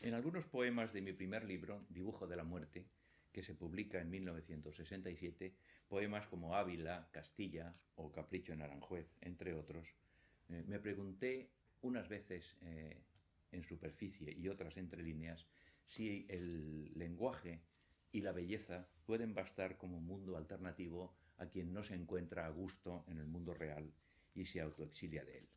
En algunos poemas de mi primer libro, Dibujo de la muerte, que se publica en 1967, poemas como Ávila, Castilla o Capricho en Aranjuez, entre otros, me pregunté unas veces en superficie y otras entre líneas si el lenguaje y la belleza pueden bastar como mundo alternativo a quien no se encuentra a gusto en el mundo real y se autoexilia de él.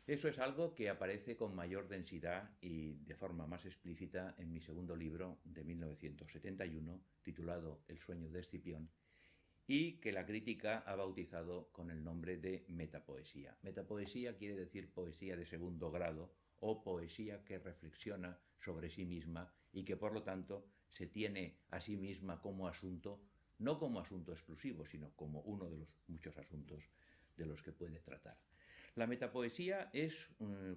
Eso es algo que aparece con mayor densidad y de forma más explícita en mi segundo libro de 1971, titulado El sueño de Escipión, y que la crítica ha bautizado con el nombre de metapoesía. Metapoesía quiere decir poesía de segundo grado o poesía que reflexiona sobre sí misma y que por lo tanto se tiene a sí misma como asunto, no como asunto exclusivo, sino como uno de los muchos asuntos de los que puede tratar. La metapoesía es,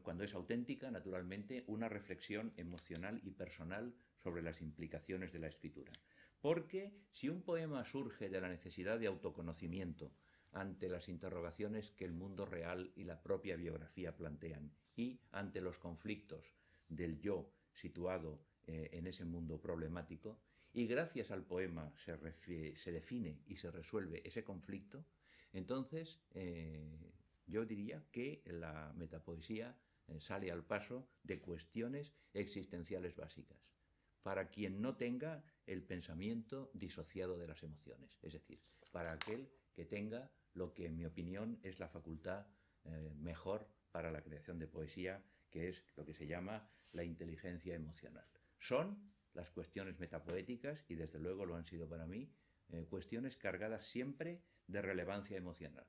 cuando es auténtica, naturalmente, una reflexión emocional y personal sobre las implicaciones de la escritura. Porque si un poema surge de la necesidad de autoconocimiento ante las interrogaciones que el mundo real y la propia biografía plantean y ante los conflictos del yo situado en ese mundo problemático, y gracias al poema se define y se resuelve ese conflicto, entonces yo diría que la metapoesía sale al paso de cuestiones existenciales básicas para quien no tenga el pensamiento disociado de las emociones, es decir, para aquel que tenga lo que en mi opinión es la facultad mejor para la creación de poesía, que es lo que se llama la inteligencia emocional. Son las cuestiones metapoéticas, y desde luego lo han sido para mí, cuestiones cargadas siempre de relevancia emocional.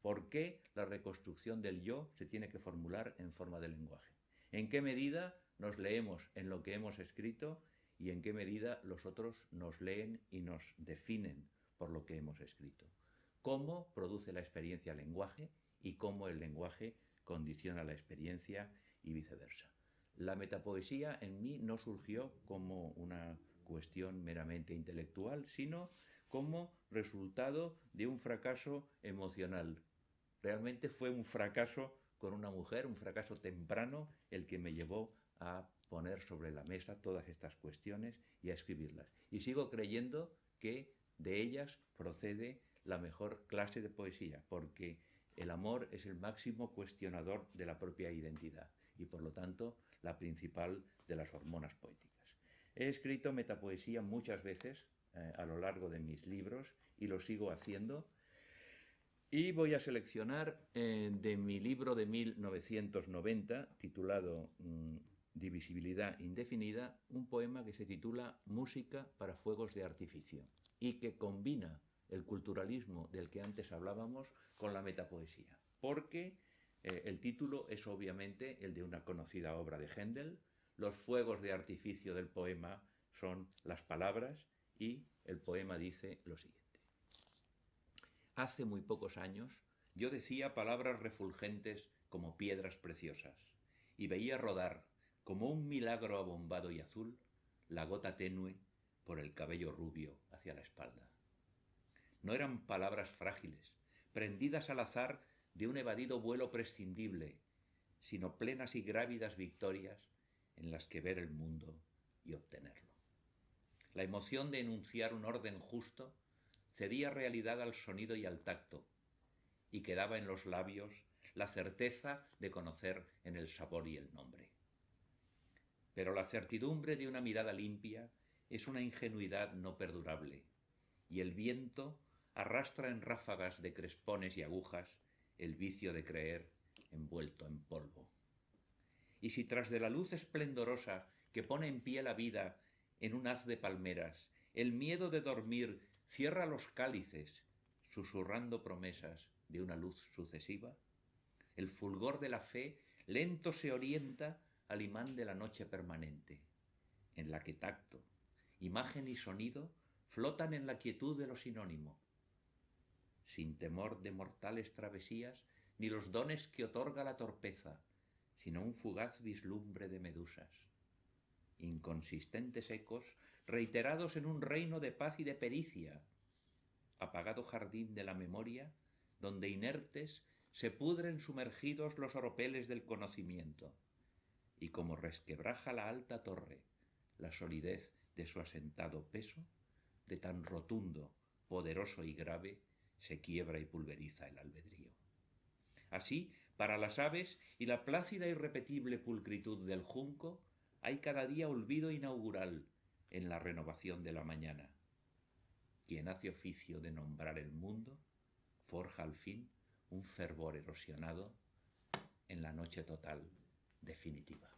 ¿Por qué la reconstrucción del yo se tiene que formular en forma de lenguaje? ¿En qué medida nos leemos en lo que hemos escrito y en qué medida los otros nos leen y nos definen por lo que hemos escrito? ¿Cómo produce la experiencia el lenguaje y cómo el lenguaje condiciona la experiencia y viceversa? La metapoesía en mí no surgió como una cuestión meramente intelectual, sino como resultado de un fracaso emocional. Realmente fue un fracaso con una mujer, un fracaso temprano, el que me llevó a poner sobre la mesa todas estas cuestiones y a escribirlas. Y sigo creyendo que de ellas procede la mejor clase de poesía, porque el amor es el máximo cuestionador de la propia identidad y por lo tanto la principal de las hormonas poéticas. He escrito metapoesía muchas veces a lo largo de mis libros y lo sigo haciendo. Y voy a seleccionar de mi libro de 1990, titulado Divisibilidad indefinida, un poema que se titula Música para fuegos de artificio y que combina el culturalismo del que antes hablábamos con la metapoesía. Porque el título es obviamente el de una conocida obra de Händel. Los fuegos de artificio del poema son las palabras y el poema dice lo siguiente. Hace muy pocos años yo decía palabras refulgentes como piedras preciosas y veía rodar, como un milagro abombado y azul, la gota tenue por el cabello rubio hacia la espalda. No eran palabras frágiles, prendidas al azar de un evadido vuelo prescindible, sino plenas y grávidas victorias en las que ver el mundo y obtenerlo. La emoción de enunciar un orden justo cedía realidad al sonido y al tacto, y quedaba en los labios la certeza de conocer en el sabor y el nombre. Pero la certidumbre de una mirada limpia es una ingenuidad no perdurable, y el viento arrastra en ráfagas de crespones y agujas el vicio de creer envuelto en polvo. Y si tras de la luz esplendorosa que pone en pie la vida en un haz de palmeras, el miedo de dormir cierra los cálices, susurrando promesas de una luz sucesiva, el fulgor de la fe lento se orienta al imán de la noche permanente, en la que tacto, imagen y sonido flotan en la quietud de lo sinónimo, sin temor de mortales travesías ni los dones que otorga la torpeza, sino un fugaz vislumbre de medusas. Inconsistentes ecos reiterados en un reino de paz y de pericia, apagado jardín de la memoria, donde inertes se pudren sumergidos los oropeles del conocimiento. y como resquebraja la alta torre la solidez de su asentado peso, de tan rotundo, poderoso y grave, se quiebra y pulveriza el albedrío. Así, para las aves y la plácida y repetible pulcritud del junco, hay cada día olvido inaugural en la renovación de la mañana. Quien hace oficio de nombrar el mundo, forja al fin un fervor erosionado en la noche total definitiva.